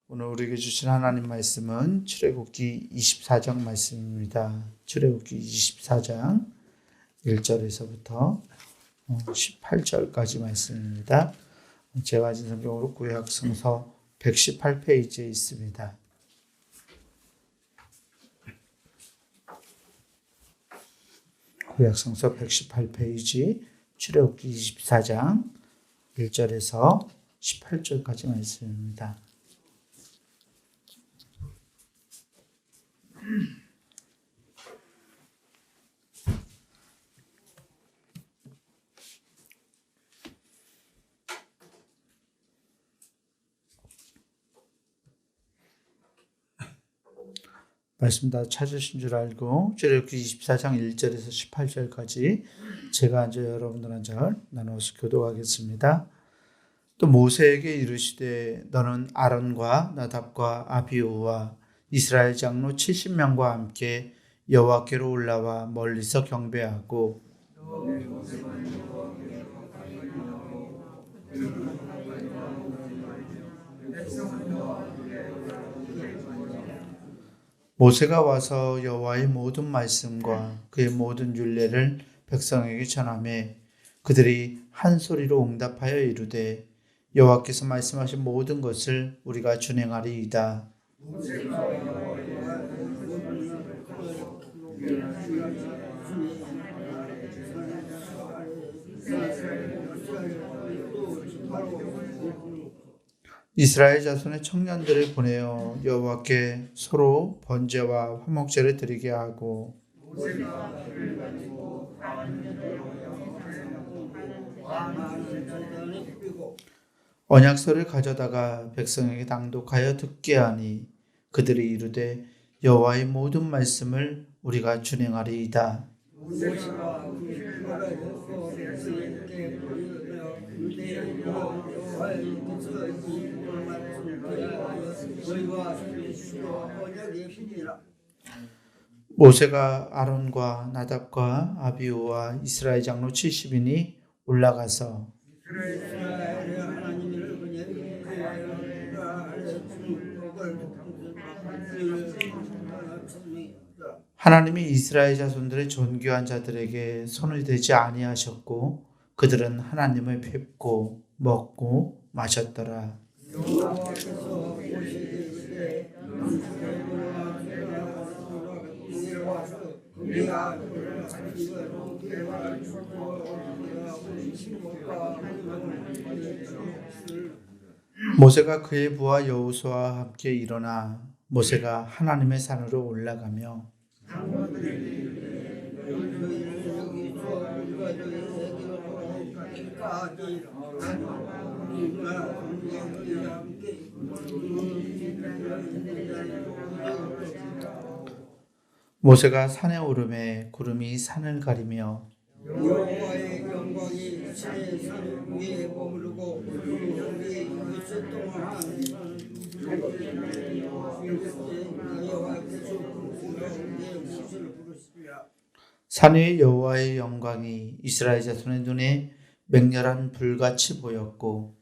오늘 우리에게 주신 하나님 말씀은 출애굽기 24장 말씀입니다. 출애굽기 24장 1절에서부터 18절까지 말씀입니다. 제가 가진 성경으로 구약 성서 118페이지에 있습니다. 구약 성서 118페이지 출애굽기 24장 1절에서 18절까지 말씀입니다. 말씀 다 찾으신 줄 알고 출애굽기 24장 1절에서 18절까지 제가 앉아 여러분들 한 절 나누어서 교독하겠습니다. 또 모세에게 이르시되 너는 아론과 나답과 아비후와 이스라엘 장로 70명과 함께 여호와께로 올라와 멀리서 경배하고 모세가 와서 여호와의 모든 말씀과 그의 모든 율례를 백성에게 전하매 그들이 한 소리로 응답하여 이르되 여호와께서 말씀하신 모든 것을 우리가 준행하리이다. 이스라엘 자손의 청년들을 보내어 여호와께 서로 번제와 화목제를 드리게 하고 언약서를 가져다가 백성에게 낭독하여 듣게 하니 그들이 이르되 여호와의 모든 말씀을 우리가 준행하리이다. 모세가 아론과 나답과 아비후와 이스라엘 장로 70인이 올라가서 하나님이 이스라엘 자손들의 존귀한 자들에게 손을 대지 아니하셨고 그들은 하나님을 뵙고 먹고 마셨더라. 모세가 그의 부하 여호수아와 함께 일어나 모세가 하나님의 산으로 올라가며 모세가 산에 오르매 구름이 산을 가리며 여호와의 영광이 새 산 위에 머무르고 구름이 이틀 동안 여호와께서 무엇을 부르시리라. 산 위의 여호와의 영광이 이스라엘 자손의 눈에 맹렬한 불같이 보였고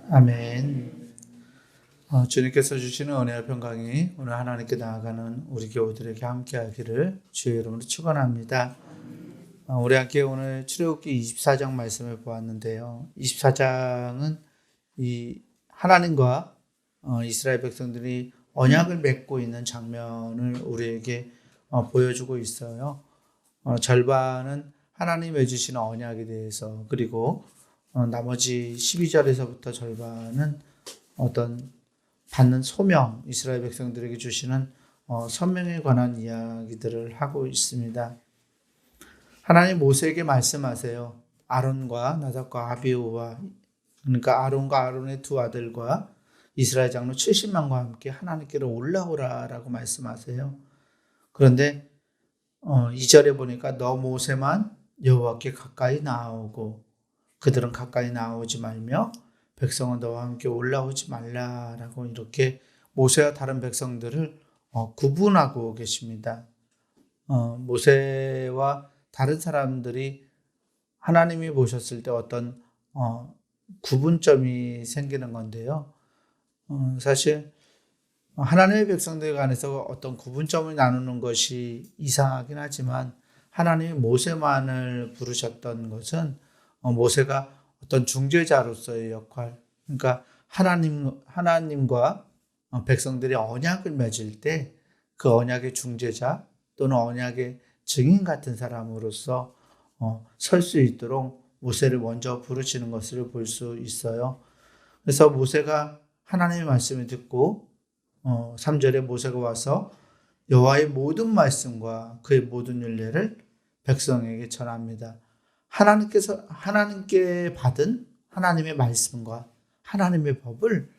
아멘. 주님께서 주시는 은혜와 평강이 오늘 하나님께 나아가는 우리 교우들에게 함께하기를 주의 이름으로 축원합니다. 우리 함께 오늘 출애굽기 24장 말씀을 보았는데요. 24장은 이 하나님과 이스라엘 백성들이 언약을 맺고 있는 장면을 우리에게 보여주고 있어요. 절반은 하나님이 맺으신 언약에 대해서, 그리고 나머지 12절에서부터 절반은 어떤 받는 소명, 이스라엘 백성들에게 주시는 선명에 관한 이야기들을 하고 있습니다. 하나님 모세에게 말씀하세요. 아론과 나답과 아비후와, 그러니까 아론과 아론의 두 아들과 이스라엘 장로 70명과 함께 하나님께로 올라오라라고 말씀하세요. 그런데 2절에 보니까 너 모세만 여호와께 가까이 나아오고 그들은 가까이 나오지 말며 백성은 너와 함께 올라오지 말라라고 이렇게 모세와 다른 백성들을 구분하고 계십니다. 모세와 다른 사람들이 하나님이 보셨을 때 어떤 구분점이 생기는 건데요. 사실 하나님의 백성들 간에서 어떤 구분점을 나누는 것이 이상하긴 하지만 하나님이 모세만을 부르셨던 것은 모세가 어떤 중재자로서의 역할, 그러니까 하나님과 백성들이 언약을 맺을 때 그 언약의 중재자 또는 언약의 증인 같은 사람으로서 설 수 있도록 모세를 먼저 부르시는 것을 볼 수 있어요. 그래서 모세가 하나님의 말씀을 듣고 3절에 모세가 와서 여호와의 모든 말씀과 그의 모든 율례를 백성에게 전합니다. 하나님께 받은 하나님의 말씀과 하나님의 법을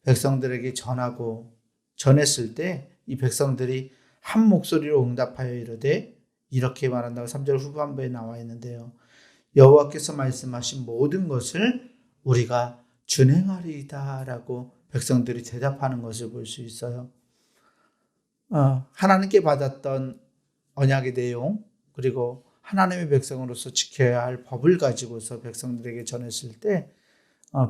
백성들에게 전했을 때 이 백성들이 한 목소리로 응답하여 이르되, 이렇게 말한다고 3절 후반부에 나와 있는데요. 여호와께서 말씀하신 모든 것을 우리가 준행하리이다 라고 백성들이 대답하는 것을 볼 수 있어요. 하나님께 받았던 언약의 내용, 그리고 하나님의 백성으로서 지켜야 할 법을 가지고서 백성들에게 전했을 때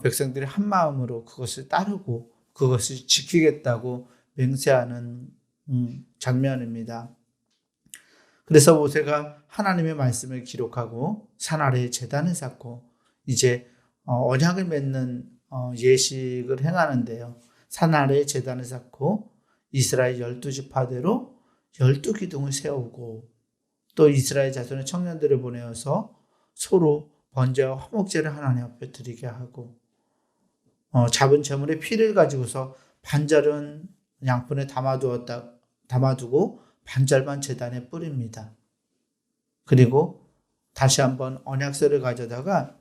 백성들이 한 마음으로 그것을 따르고 그것을 지키겠다고 맹세하는 장면입니다. 그래서 모세가 하나님의 말씀을 기록하고 산 아래에 제단을 쌓고 이제 언약을 맺는 예식을 행하는데요. 산 아래에 제단을 쌓고 이스라엘 12지파대로 12기둥을 세우고 또 이스라엘 자손의 청년들을 보내어서 서로 번제와 화목제를 하나님 앞에 드리게 하고 잡은 제물의 피를 가지고서 반절은 양푼에 담아두고 반절만 제단에 뿌립니다. 그리고 다시 한번 언약서를 가져다가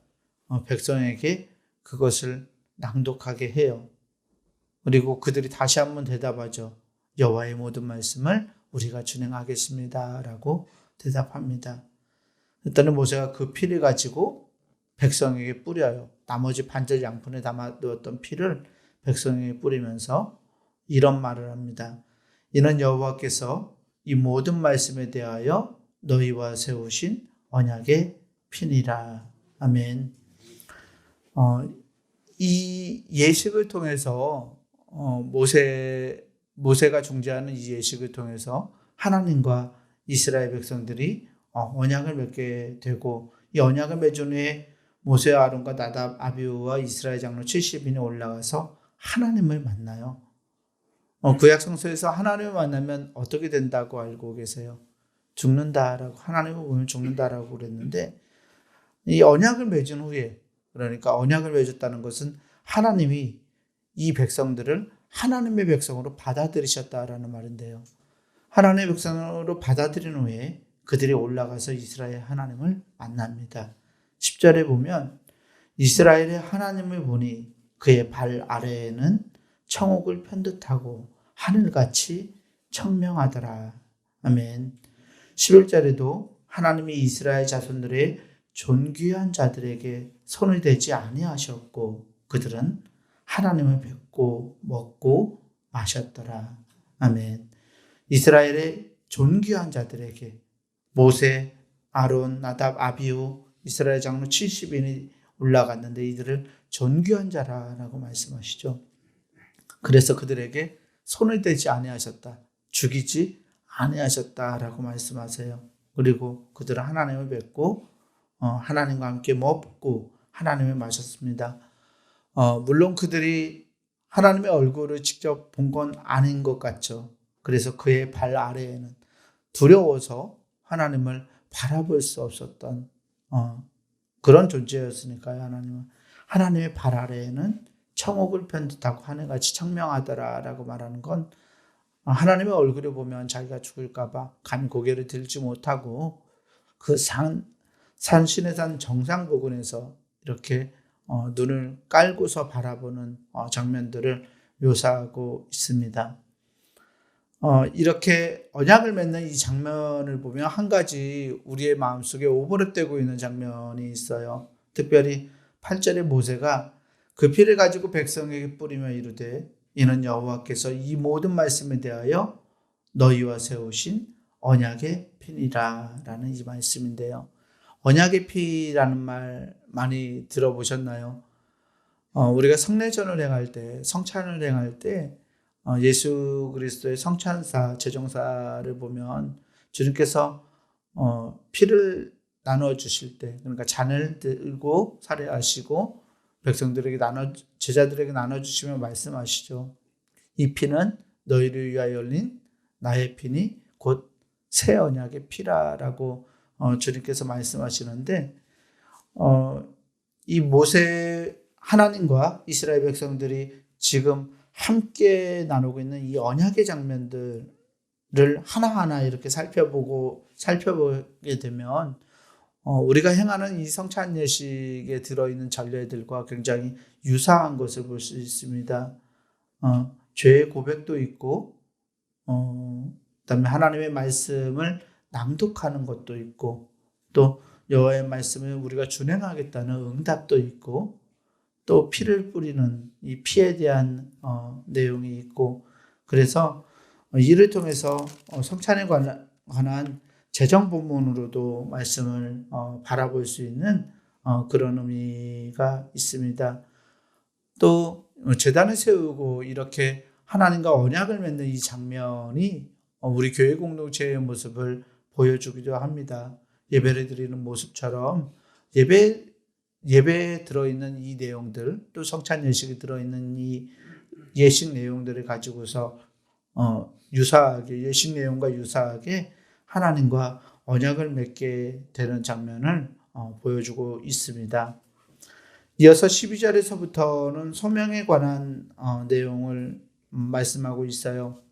백성에게 그것을 낭독하게 해요. 그리고 그들이 다시 한번 대답하죠. 여호와의 모든 말씀을 우리가 준행하겠습니다 라고 대답합니다. 그랬더니 모세가 그 피를 가지고 백성에게 뿌려요. 나머지 반절 양푼에 담아두었던 피를 백성에게 뿌리면서 이런 말을 합니다. 이는 여호와께서 이 모든 말씀에 대하여 너희와 세우신 언약의 피니라. 아멘. 이 예식을 통해서 모세가 중재하는 이 예식을 통해서 하나님과 이스라엘 백성들이 언약을 맺게 되고, 이 언약을 맺은 후에 모세와 아론과 나답, 아비후와 이스라엘 장로 70인이 올라가서 하나님을 만나요. 구약 성서에서 하나님을 만나면 어떻게 된다고 알고 계세요? 죽는다라고, 하나님을 보면 죽는다라고 그랬는데, 이 언약을 맺은 후에, 그러니까 언약을 맺었다는 것은 하나님이 이 백성들을 하나님의 백성으로 받아들이셨다라는 말인데요. 하나님의 백성으로 받아들인 후에 그들이 올라가서 이스라엘 하나님을 만납니다. 10절에 보면 이스라엘의 하나님을 보니 그의 발 아래에는 청옥을 편듯하고 하늘같이 청명하더라. 아멘. 11절에도 하나님이 이스라엘 자손들의 존귀한 자들에게 손을 대지 아니하셨고 그들은 하나님을 뵙고 먹고 마셨더라. 아멘. 이스라엘의 존귀한 자들에게 모세, 아론, 나답, 아비후, 이스라엘 장로 70인이 올라갔는데 이들을 존귀한 자라라고 말씀하시죠. 그래서 그들에게 손을 대지 아니하셨다, 죽이지 아니하셨다라고 말씀하세요. 그리고 그들은 하나님을 뵙고 하나님과 함께 먹고 하나님을 마셨습니다. 물론 그들이 하나님의 얼굴을 직접 본 건 아닌 것 같죠. 그래서 그의 발 아래에는 두려워서 하나님을 바라볼 수 없었던 그런 존재였으니까요. 하나님의 발 아래에는 청옥을 편듯하고 하늘같이 청명하더라라고 말하는 건 하나님의 얼굴을 보면 자기가 죽을까 봐 감히 고개를 들지 못하고 그 산신의 산 정상 부근에서 이렇게 눈을 깔고서 바라보는 장면들을 묘사하고 있습니다. 이렇게 언약을 맺는 이 장면을 보면 한 가지 우리의 마음속에 오버랩되고 있는 장면이 있어요. 특별히 8절에 모세가 그 피를 가지고 백성에게 뿌리며 이르되 이는 여호와께서 이 모든 말씀에 대하여 너희와 세우신 언약의 피니라라는 이 말씀인데요. 언약의 피라는 말 많이 들어보셨나요? 우리가 성례전을 행할 때, 성찬을 행할 때 예수 그리스도의 성찬사, 제정사를 보면 주님께서 피를 나눠 주실 때, 그러니까 잔을 들고 살해하시고 백성들에게 제자들에게 나눠 주시며 말씀하시죠. 이 피는 너희를 위하여 흘린 나의 피니 곧 새 언약의 피라라고 주님께서 말씀하시는데, 이 모세 하나님과 이스라엘 백성들이 지금 함께 나누고 있는 이 언약의 장면들을 하나하나 이렇게 살펴보게 되면 우리가 행하는 이 성찬 예식에 들어있는 전례들과 굉장히 유사한 것을 볼 수 있습니다. 죄의 고백도 있고, 그다음에 하나님의 말씀을 낭독하는 것도 있고, 또 여호와의 말씀을 우리가 준행하겠다는 응답도 있고, 또 피를 뿌리는 이 피에 대한 내용이 있고, 그래서 이를 통해서 성찬에 관한 재정 본문으로도 말씀을 바라볼 수 있는 그런 의미가 있습니다. 또 제단을 세우고 이렇게 하나님과 언약을 맺는 이 장면이 우리 교회 공동체의 모습을 보여주기도 합니다. 예배를 드리는 모습처럼 예배에 들어있는 이 내용들, 또 성찬 예식에 들어있는 이 예식 내용들을 가지고서 유사하게, 예식 내용과 유사하게 하나님과 언약을 맺게 되는 장면을 보여주고 있습니다. 이어서 12절에서부터는 소명에 관한 내용을 말씀하고 있어요.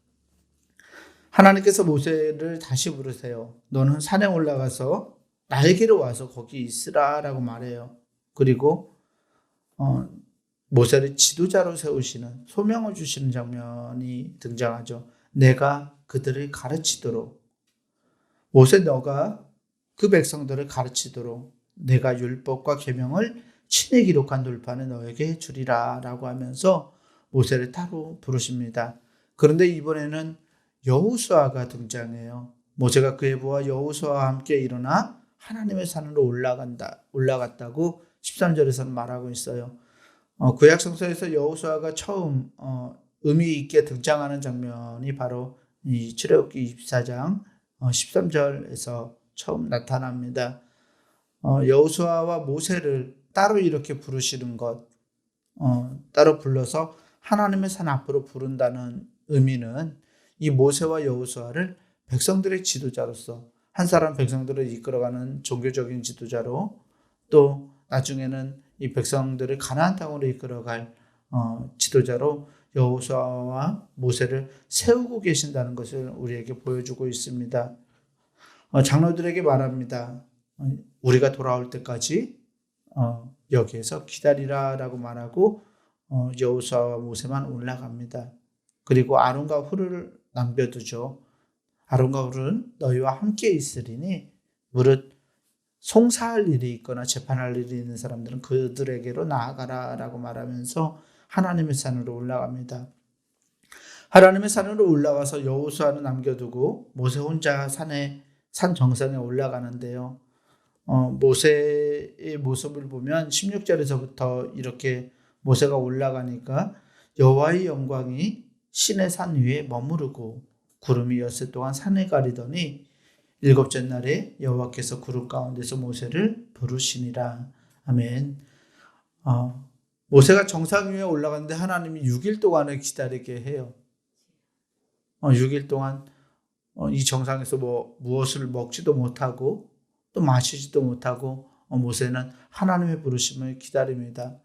하나님께서 모세를 다시 부르세요. 너는 산에 올라가서 나에게로 와서 거기 있으라 라고 말해요. 그리고 모세를 지도자로 세우시는, 소명을 주시는 장면이 등장하죠. 내가 그들을 가르치도록, 모세 너가 그 백성들을 가르치도록 내가 율법과 계명을 친히 기록한 돌판을 너에게 주리라 라고 하면서 모세를 따로 부르십니다. 그런데 이번에는 여호수아가 등장해요. 모세가 그의 부하 여호수아와 함께 일어나 하나님의 산으로 올라갔다고 13절에서는 말하고 있어요. 구약 성서에서 여호수아가 처음 의미 있게 등장하는 장면이 바로 이 출애굽기 24장 13절에서 처음 나타납니다. 여호수아와 모세를 따로 이렇게 부르시는 것, 따로 불러서 하나님의 산 앞으로 부른다는 의미는 이 모세와 여호수아를 백성들의 지도자로서, 한 사람 백성들을 이끌어가는 종교적인 지도자로, 또 나중에는 이 백성들을 가나안 땅으로 이끌어갈 지도자로 여호수아와 모세를 세우고 계신다는 것을 우리에게 보여주고 있습니다. 장로들에게 말합니다. 우리가 돌아올 때까지 여기에서 기다리라 라고 말하고 여호수아와 모세만 올라갑니다. 그리고 아론과 훌을 남겨두죠. 아론과 훌은 너희와 함께 있으리니 무릇 송사할 일이 있거나 재판할 일이 있는 사람들은 그들에게로 나아가라 라고 말하면서 하나님의 산으로 올라갑니다. 하나님의 산으로 올라가서 여호수아는 남겨두고 모세 혼자 산 정상에 올라가는데요. 모세의 모습을 보면 16절에서부터 이렇게 모세가 올라가니까 여호와의 영광이 신의 산 위에 머무르고 구름이 엿새 동안 산을 가리더니 일곱째 날에 여호와께서 구름 가운데서 모세를 부르시니라. 아멘. 모세가 정상 위에 올라갔는데 하나님이 6일 동안을 기다리게 해요. 6일 동안 이 정상에서 무엇을 먹지도 못하고 또 마시지도 못하고 모세는 하나님의 부르심을 기다립니다.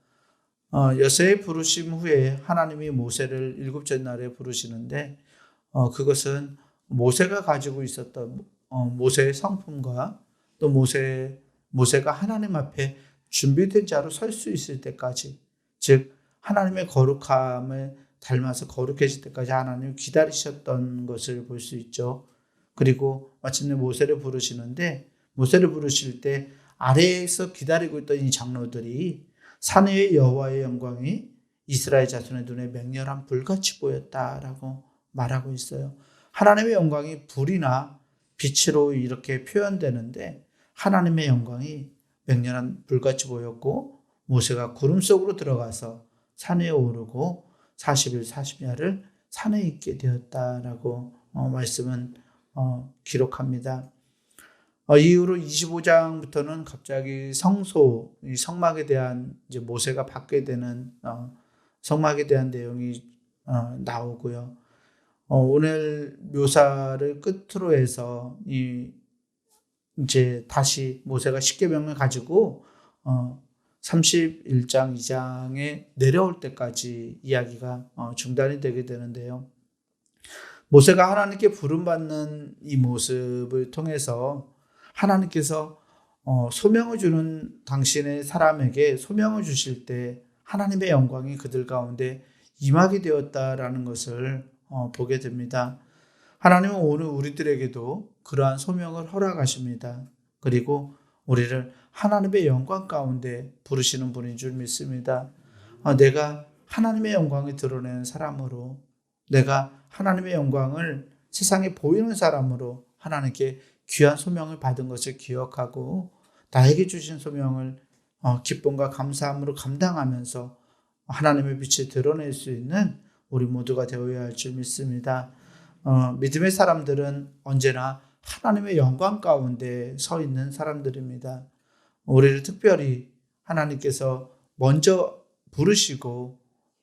여세의 부르심 후에 하나님이 모세를 일곱째 날에 부르시는데 그것은 모세가 가지고 있었던 모세의 성품과 또 모세가 하나님 앞에 준비된 자로 설 수 있을 때까지, 즉 하나님의 거룩함을 닮아서 거룩해질 때까지 하나님을 기다리셨던 것을 볼 수 있죠. 그리고 마침내 모세를 부르시는데 모세를 부르실 때 아래에서 기다리고 있던 이 장로들이 산 위의 여호와의 영광이 이스라엘 자손의 눈에 맹렬한 불같이 보였다라고 말하고 있어요. 하나님의 영광이 불이나 빛으로 이렇게 표현되는데 하나님의 영광이 맹렬한 불같이 보였고 모세가 구름 속으로 들어가서 산에 오르고 40일 40야를 산에 있게 되었다라고 말씀은 기록합니다. 이후로 25장부터는 갑자기 성소, 이 성막에 대한 이제 모세가 받게 되는 성막에 대한 내용이 나오고요. 오늘 묘사를 끝으로 해서 이제 다시 모세가 십계명을 가지고 31장 2장에 내려올 때까지 이야기가 중단이 되게 되는데요. 모세가 하나님께 부름받는 이 모습을 통해서 하나님께서 소명을 주는 당신의 사람에게 소명을 주실 때 하나님의 영광이 그들 가운데 임하게 되었다라는 것을 보게 됩니다. 하나님은 오늘 우리들에게도 그러한 소명을 허락하십니다. 그리고 우리를 하나님의 영광 가운데 부르시는 분인 줄 믿습니다. 내가 하나님의 영광을 드러내는 사람으로, 내가 하나님의 영광을 세상에 보이는 사람으로 하나님께 귀한 소명을 받은 것을 기억하고 나에게 주신 소명을 기쁨과 감사함으로 감당하면서 하나님의 빛을 드러낼 수 있는 우리 모두가 되어야 할 줄 믿습니다. 믿음의 사람들은 언제나 하나님의 영광 가운데 서 있는 사람들입니다. 우리를 특별히 하나님께서 먼저 부르시고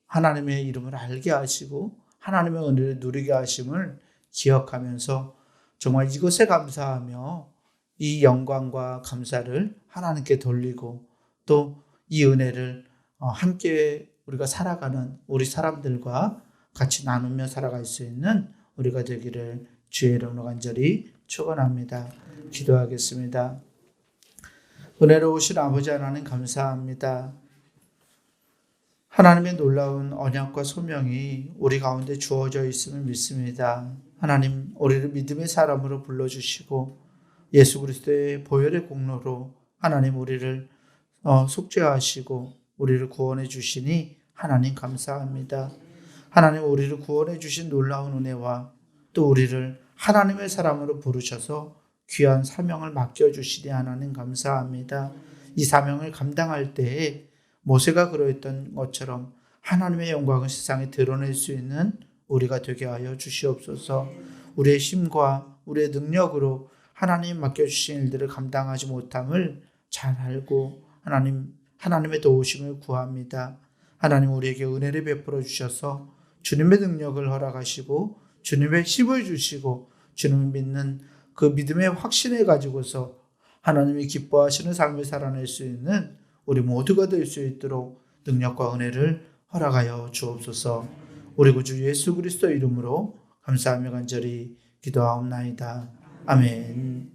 하나님의 이름을 알게 하시고 하나님의 은혜를 누리게 하심을 기억하면서 정말 이것에 감사하며 이 영광과 감사를 하나님께 돌리고 또 이 은혜를 함께 우리가 살아가는 우리 사람들과 같이 나누며 살아갈 수 있는 우리가 되기를 주의 이름으로 간절히 축원합니다. 기도하겠습니다. 은혜로우신 아버지 하나님 감사합니다. 하나님의 놀라운 언약과 소명이 우리 가운데 주어져 있음을 믿습니다. 하나님, 우리를 믿음의 사람으로 불러주시고 예수 그리스도의 보혈의 공로로 하나님 우리를 속죄하시고 우리를 구원해 주시니 하나님 감사합니다. 하나님, 우리를 구원해 주신 놀라운 은혜와 또 우리를 하나님의 사람으로 부르셔서 귀한 사명을 맡겨주시니 하나님 감사합니다. 이 사명을 감당할 때에 모세가 그러했던 것처럼 하나님의 영광을 세상에 드러낼 수 있는 우리가 되게 하여 주시옵소서. 우리의 힘과 우리의 능력으로 하나님 맡겨주신 일들을 감당하지 못함을 잘 알고 하나님의 도우심을 구합니다. 하나님, 우리에게 은혜를 베풀어 주셔서 주님의 능력을 허락하시고 주님의 힘을 주시고 주님을 믿는 그 믿음의 확신을 가지고서 하나님이 기뻐하시는 삶을 살아낼 수 있는 우리 모두가 될 수 있도록 능력과 은혜를 허락하여 주옵소서. 우리 구주 예수 그리스도 이름으로 감사하며 간절히 기도하옵나이다. 아멘.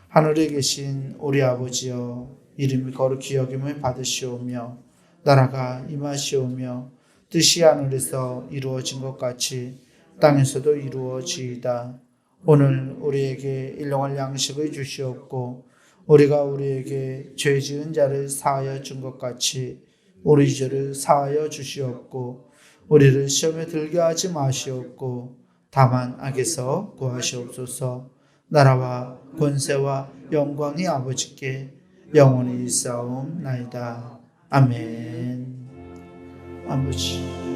하늘에 계신 우리 아버지여, 이름이 거룩히 여김을 받으시오며 나라가 임하시오며 뜻이 하늘에서 이루어진 것 같이 땅에서도 이루어지이다. 오늘 우리에게 일용할 양식을 주시옵고 우리가 우리에게 죄 지은 자를 사하여 준 것 같이 우리 죄를 사하여 주시옵고 우리를 시험에 들게 하지 마시옵고 다만 악에서 구하시옵소서. 나라와 권세와 영광이 아버지께 영원히 있사옵나이다. 아멘. 아버지